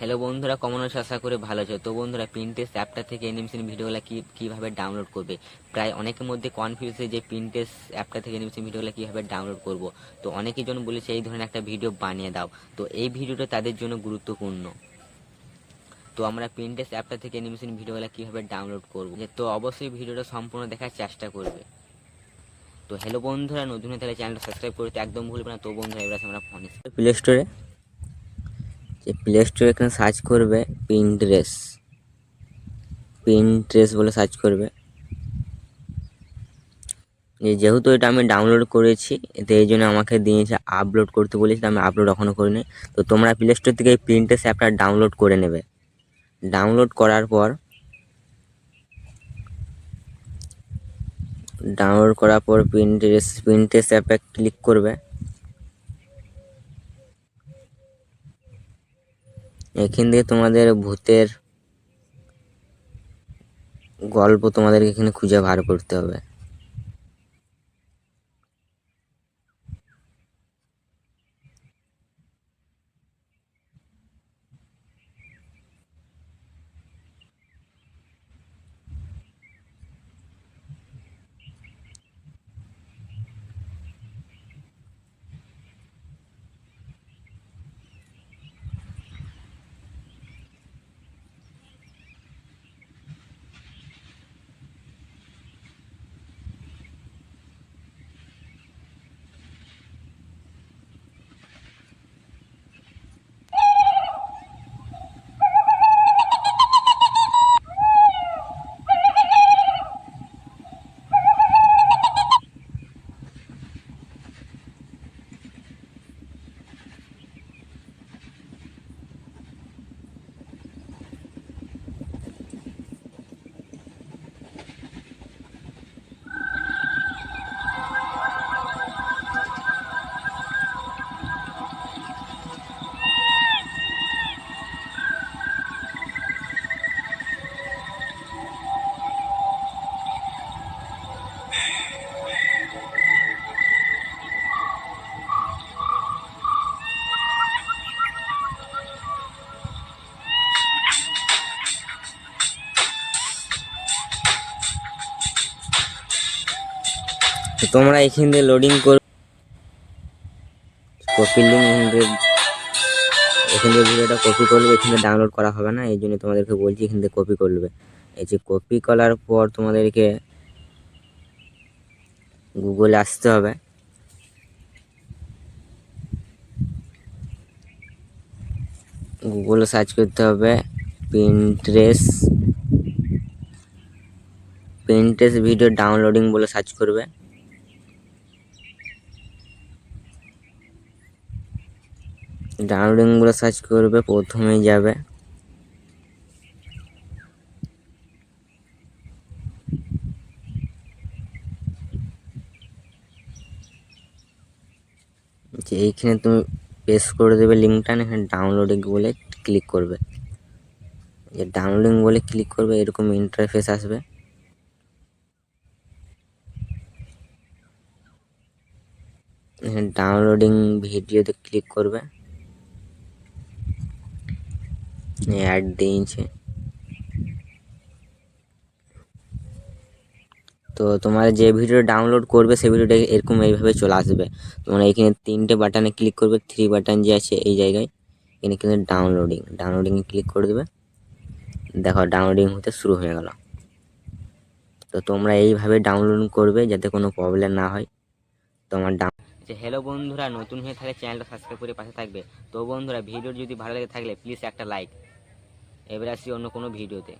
Hello বন্ধুরা, কেমন আছো? আশা করি ভালো আছো। তো বন্ধুরা, পিন্টারেস্ট অ্যাপটা থেকে অ্যানিমেশন ভিডিওগুলো কীভাবে ডাউনলোড করবে, প্রায় অনেকের মধ্যে কনফিউজ যে পিন্টারেস্ট অ্যাপটা থেকে অ্যানিমেশন ভিডিওগুলো কীভাবে ডাউনলোড করব। তো অনেকেই জন বলেছে এই ধরনের একটা ভিডিও বানিয়ে দাও। তো এই ভিডিওটা তাদের জন্য গুরুত্বপূর্ণ। তো আমরা পিন্টারেস্ট অ্যাপটা থেকে অ্যানিমেশন ভিডিওগুলো কীভাবে ডাউনলোড করব, তো অবশ্যই ভিডিওটা সম্পূর্ণ দেখার চেষ্টা করবে। তো হ্যালো বন্ধুরা, নতুন হয়ে তাহলে চ্যানেলটা সাবস্ক্রাইব করতে একদম ভুলবে না। তো বন্ধুরা, এবার আমরা ফোন প্লে স্টোরে এখানে সার্চ করবে পিন্টারেস্ট বলে সার্চ করবে। যেহেতু এটা আমি ডাউনলোড করেছি, এতে এই জন্য আমাকে দিয়েছে আপলোড করতে বলেছে, আমি আপলোড এখনও করিনি। তো তোমরা প্লে স্টোর থেকে এই পিন্টারেস্ট অ্যাপটা ডাউনলোড করে নেবে। ডাউনলোড করার পর পিন্টারেস্ট অ্যাপে ক্লিক করবে। এখান থেকে তোমাদের ভূতের গল্প তোমাদেরকে এখানে খুঁজে বার করতে হবে। তো তোমরা এখান থেকে লোডিং করবে, কপি লিঙ্ক এখান থেকে ভিডিওটা কপি করবে। এখানে ডাউনলোড করা হবে না, এই জন্য তোমাদেরকে বলছি এখান থেকে কপি করবে। এই যে কপি করার পর তোমাদেরকে গুগলে আসতে হবে। গুগলে সার্চ করতে হবে পিন্টারেস্ট ভিডিও ডাউনলোডিং বলে সার্চ করবে। ডাউনলোডিং বলে সার্চ করবে, প্রথমেই যাবে যে এইখানে তুমি পেস্ট করে দেবে লিঙ্কটা, এখানে ডাউনলোডিং বলে ক্লিক করবে। যে ডাউনলোডিং বলে ক্লিক করবে, এরকম ইন্টারফেস আসবে। এখানে ডাউনলোডিং ভিডিওতে ক্লিক করবে, অ্যাড দিয়েছে। তো তোমার যে ভিডিও ডাউনলোড করবে সেই ভিডিওটা এরকম এইভাবে চলে আসবে। তোমরা এখানে 3টে বাটনে ক্লিক করবে, 3 বাটন যে আছে এই জায়গায়, এখানে কিন্তু ডাউনলোডিংয়ে ক্লিক করে দেবে। দেখো ডাউনলোডিং হতে শুরু হয়ে গেল। তো তোমরা এইভাবে ডাউনলোড করবে যাতে কোনো প্রবলেম না হয়। তোমার হ্যালো বন্ধুরা, নতুন হয়ে থাকলে চ্যানেলটা সাবস্ক্রাইব করে পাশে থাকবে। তো বন্ধুরা, ভিডিও যদি ভালো লেগে থাকলে প্লিজ একটা লাইক। এবার আসি অন্য কোনো ভিডিওতে।